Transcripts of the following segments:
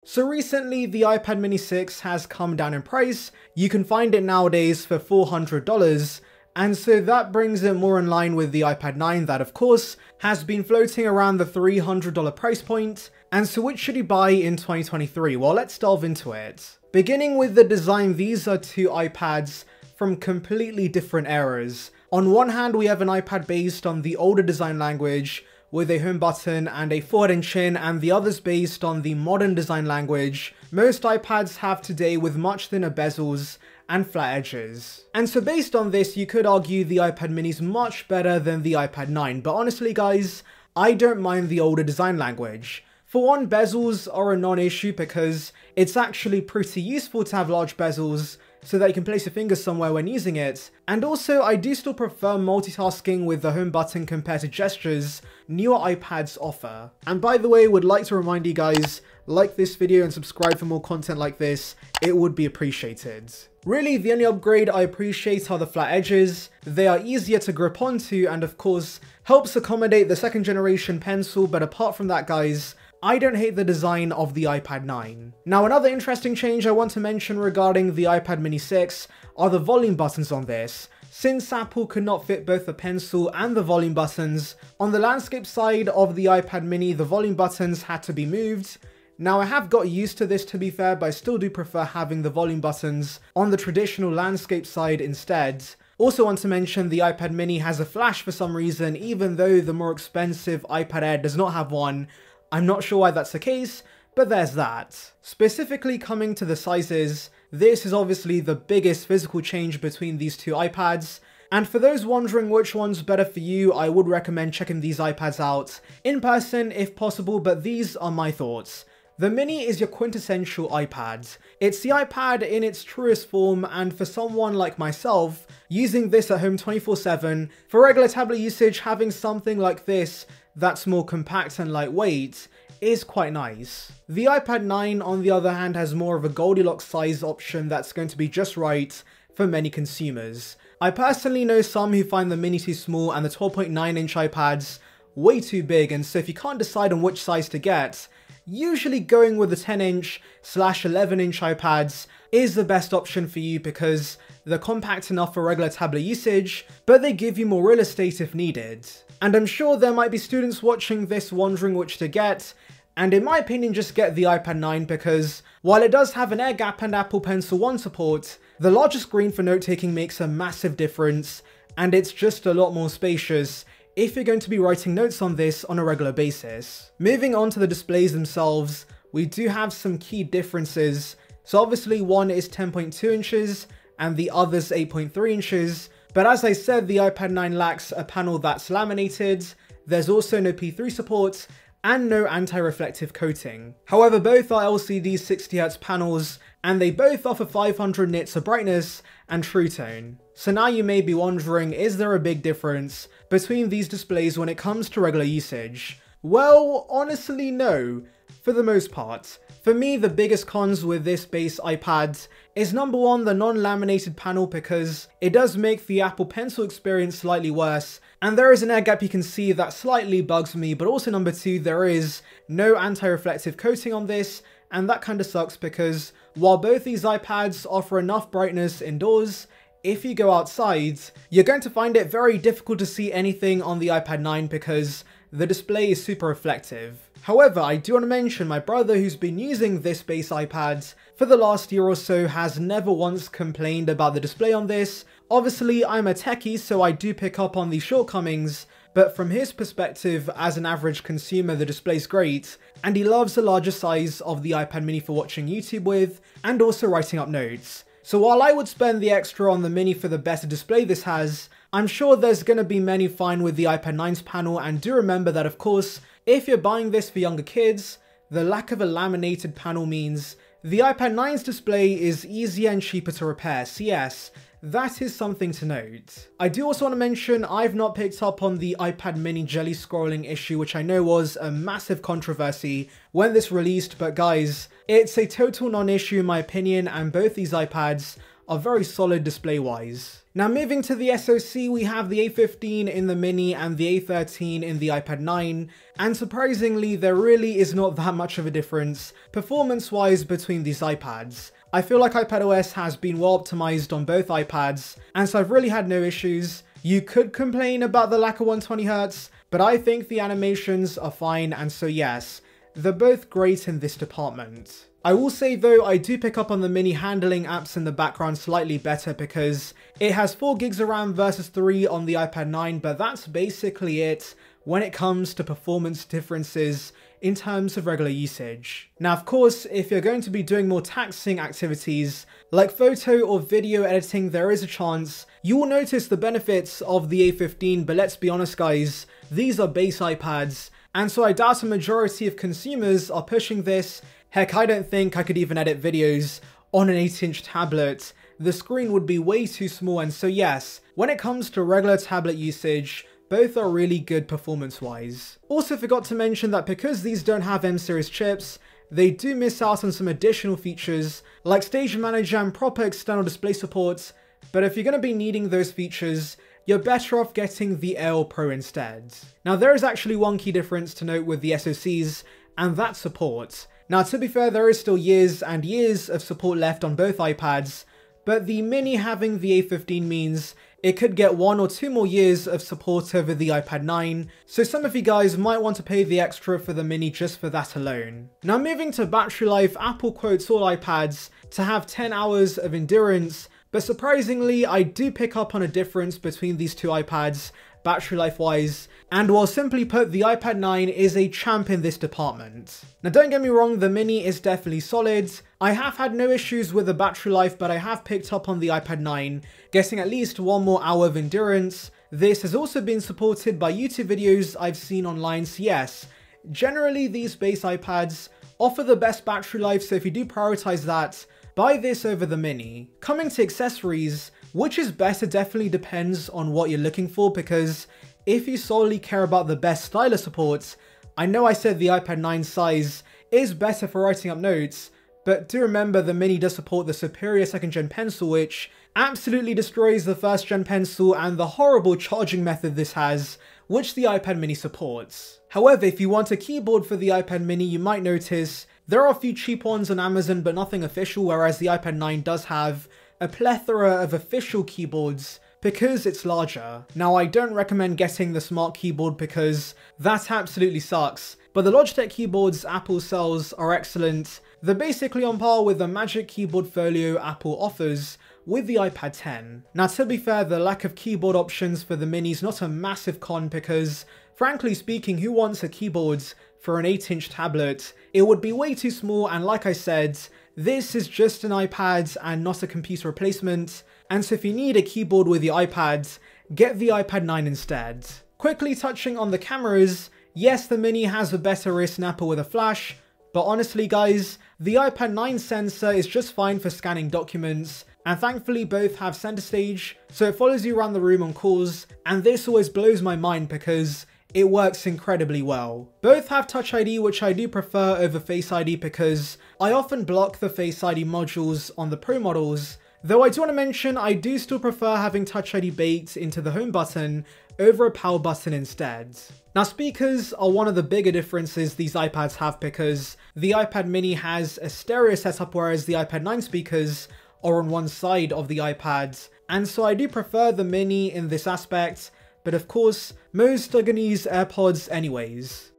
So recently, the iPad mini 6 has come down in price. You can find it nowadays for $400. And so that brings it more in line with the iPad 9 that, of course, has been floating around the $300 price point. And so which should you buy in 2023? Well, let's delve into it. Beginning with the design, these are two iPads from completely different eras. On one hand, we have an iPad based on the older design language with a home button and a forehead and chin, and the others based on the modern design language most iPads have today with much thinner bezels and flat edges. And so based on this, you could argue the iPad mini is much better than the iPad 9, but honestly guys, I don't mind the older design language. For one, bezels are a non-issue because it's actually pretty useful to have large bezels so that you can place your finger somewhere when using it. And also, I do still prefer multitasking with the home button compared to gestures newer iPads offer. And by the way, would like to remind you guys, like this video and subscribe for more content like this, it would be appreciated. Really, the only upgrade I appreciate are the flat edges. They are easier to grip onto and of course, helps accommodate the second generation pencil, but apart from that guys, I don't hate the design of the iPad 9. Now another interesting change I want to mention regarding the iPad mini 6 are the volume buttons on this. Since Apple could not fit both the pencil and the volume buttons, on the landscape side of the iPad mini the volume buttons had to be moved. Now I have got used to this to be fair, but I still do prefer having the volume buttons on the traditional landscape side instead. Also want to mention the iPad mini has a flash for some reason, even though the more expensive iPad Air does not have one. I'm not sure why that's the case, but there's that. Specifically coming to the sizes, this is obviously the biggest physical change between these two iPads. And for those wondering which one's better for you, I would recommend checking these iPads out in person if possible, but these are my thoughts. The mini is your quintessential iPad. It's the iPad in its truest form, and for someone like myself, using this at home 24/7, for regular tablet usage, having something like this that's more compact and lightweight is quite nice. The iPad 9 on the other hand has more of a Goldilocks size option that's going to be just right for many consumers. I personally know some who find the mini too small and the 12.9-inch iPads way too big, and so if you can't decide on which size to get, usually going with the 10-inch/11-inch iPads is the best option for you because they're compact enough for regular tablet usage, but they give you more real estate if needed. And I'm sure there might be students watching this wondering which to get, and in my opinion just get the iPad 9 because while it does have an air gap and Apple Pencil 1 support, the larger screen for note-taking makes a massive difference, and it's just a lot more spacious if you're going to be writing notes on this on a regular basis. Moving on to the displays themselves, we do have some key differences. So obviously one is 10.2 inches and the other's 8.3 inches. But as I said, the iPad 9 lacks a panel that's laminated. There's also no P3 support and no anti-reflective coating. However, both are LCD 60Hz panels and they both offer 500 nits of brightness and True Tone. So now you may be wondering, is there a big difference between these displays when it comes to regular usage? Well, honestly no, for the most part. For me, the biggest cons with this base iPad is number one, the non-laminated panel, because it does make the Apple Pencil experience slightly worse, and there is an air gap you can see that slightly bugs me, but also number two, there is no anti-reflective coating on this, and that kinda sucks because while both these iPads offer enough brightness indoors, if you go outside, you're going to find it very difficult to see anything on the iPad 9 because the display is super reflective. However, I do want to mention my brother, who's been using this base iPad for the last year or so, has never once complained about the display on this. Obviously, I'm a techie, so I do pick up on these shortcomings, but from his perspective as an average consumer, the display's great, and he loves the larger size of the iPad mini for watching YouTube with, and also writing up notes. So while I would spend the extra on the mini for the better display this has, I'm sure there's going to be many fine with the iPad 9's panel, and do remember that of course, if you're buying this for younger kids, the lack of a laminated panel means the iPad 9's display is easier and cheaper to repair, so yes, that is something to note. I do also want to mention I've not picked up on the iPad mini jelly scrolling issue, which I know was a massive controversy when this released, but guys, it's a total non-issue in my opinion, and both these iPads are very solid display-wise. Now moving to the SoC, we have the A15 in the Mini and the A13 in the iPad 9, and surprisingly there really is not that much of a difference performance-wise between these iPads. I feel like iPadOS has been well optimized on both iPads, and so I've really had no issues. You could complain about the lack of 120Hz, but I think the animations are fine, and so yes, they're both great in this department. I will say though, I do pick up on the Mini handling apps in the background slightly better because it has 4 gigs of RAM versus 3 on the iPad 9, but that's basically it when it comes to performance differences in terms of regular usage. Now of course, if you're going to be doing more taxing activities like photo or video editing, there is a chance you will notice the benefits of the A15, but let's be honest guys, these are base iPads, and so I doubt a majority of consumers are pushing this. Heck, I don't think I could even edit videos on an 8-inch tablet. The screen would be way too small, and so yes, when it comes to regular tablet usage, both are really good performance-wise. Also forgot to mention that because these don't have M-series chips, they do miss out on some additional features like Stage Manager and proper external display support, but if you're going to be needing those features, you're better off getting the AL Pro instead. Now there is actually one key difference to note with the SoCs, and that's support. Now to be fair, there is still years and years of support left on both iPads, but the Mini having the A15 means it could get 1 or 2 more years of support over the iPad 9, so some of you guys might want to pay the extra for the Mini just for that alone. Now moving to battery life, Apple quotes all iPads to have 10 hours of endurance, but surprisingly I do pick up on a difference between these two iPads battery life wise, and while simply put, the iPad 9 is a champ in this department. Now don't get me wrong, the Mini is definitely solid. I have had no issues with the battery life, but I have picked up on the iPad 9 getting at least 1 more hour of endurance. This has also been supported by YouTube videos I've seen online, so yes, generally these base iPads offer the best battery life, so if you do prioritize that, buy this over the Mini. Coming to accessories, which is better definitely depends on what you're looking for, because if you solely care about the best stylus support, I know I said the iPad 9 size is better for writing up notes, but do remember the Mini does support the superior 2nd gen pencil, which absolutely destroys the 1st gen pencil and the horrible charging method this has, which the iPad Mini supports. However, if you want a keyboard for the iPad Mini, you might notice there are a few cheap ones on Amazon, but nothing official, whereas the iPad 9 does have a plethora of official keyboards because it's larger. Now I don't recommend getting the smart keyboard because that absolutely sucks, but the Logitech keyboards Apple sells are excellent. They're basically on par with the Magic Keyboard Folio Apple offers with the iPad 10. Now to be fair, the lack of keyboard options for the Mini is not a massive con because, frankly speaking, who wants a keyboard for an 8-inch tablet? It would be way too small, and like I said, this is just an iPad and not a computer replacement, and so if you need a keyboard with your iPad, get the iPad 9 instead. Quickly touching on the cameras, yes, the Mini has a better rear snapper with a flash, but honestly guys, the iPad 9 sensor is just fine for scanning documents, and thankfully both have center stage, so it follows you around the room on calls, and this always blows my mind because it works incredibly well. Both have Touch ID, which I do prefer over Face ID because I often block the Face ID modules on the Pro models, though I do want to mention I do still prefer having Touch ID baked into the home button over a power button instead. Now speakers are one of the bigger differences these iPads have because the iPad Mini has a stereo setup whereas the iPad 9 speakers are on one side of the iPad, and so I do prefer the Mini in this aspect, but of course, most are gonna use AirPods anyways.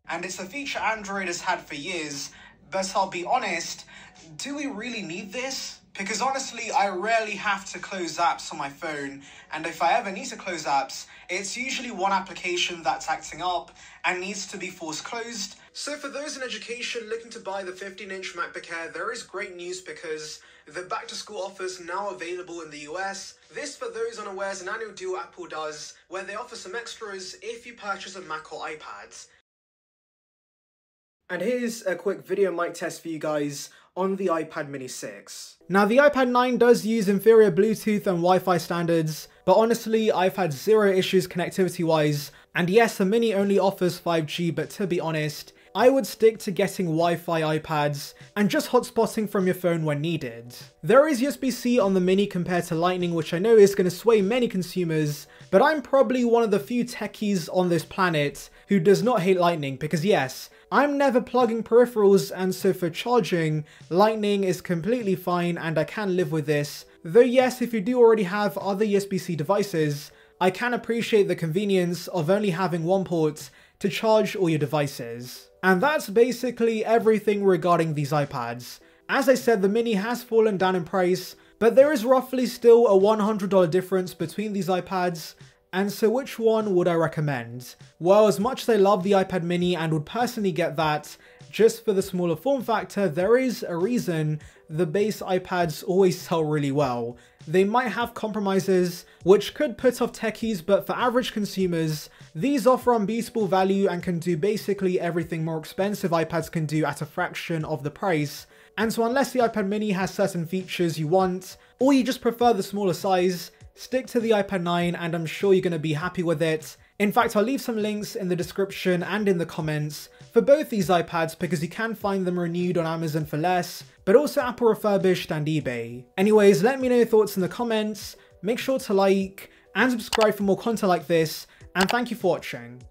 And it's a feature Android has had for years, but I'll be honest, do we really need this? Because honestly, I rarely have to close apps on my phone, and if I ever need to close apps, it's usually one application that's acting up and needs to be force closed. So for those in education looking to buy the 15-inch MacBook Air, there is great news because the back to school offer is now available in the US. This, for those unaware, is an annual deal Apple does where they offer some extras if you purchase a Mac or iPad. And here's a quick video mic test for you guys on the iPad Mini 6. Now the iPad 9 does use inferior Bluetooth and Wi-Fi standards, but honestly I've had zero issues connectivity wise, and yes, the Mini only offers 5G, but to be honest, I would stick to getting Wi-Fi iPads and just hotspotting from your phone when needed. There is USB-C on the Mini compared to Lightning, which I know is going to sway many consumers, but I'm probably one of the few techies on this planet who does not hate Lightning, because yes, I'm never plugging peripherals, and so for charging, Lightning is completely fine and I can live with this. Though yes, if you do already have other USB-C devices, I can appreciate the convenience of only having one port to charge all your devices. And that's basically everything regarding these iPads. As I said, the Mini has fallen down in price, but there is roughly still a $100 difference between these iPads. And so which one would I recommend? Well, as much as I love the iPad Mini and would personally get that just for the smaller form factor, there is a reason the base iPads always sell really well. They might have compromises which could put off techies, but for average consumers, these offer unbeatable value and can do basically everything more expensive iPads can do at a fraction of the price. And so unless the iPad Mini has certain features you want, or you just prefer the smaller size, stick to the iPad 9 and I'm sure you're going to be happy with it. In fact, I'll leave some links in the description and in the comments for both these iPads because you can find them renewed on Amazon for less, but also Apple refurbished and eBay. Anyways, let me know your thoughts in the comments, make sure to like and subscribe for more content like this, and thank you for watching.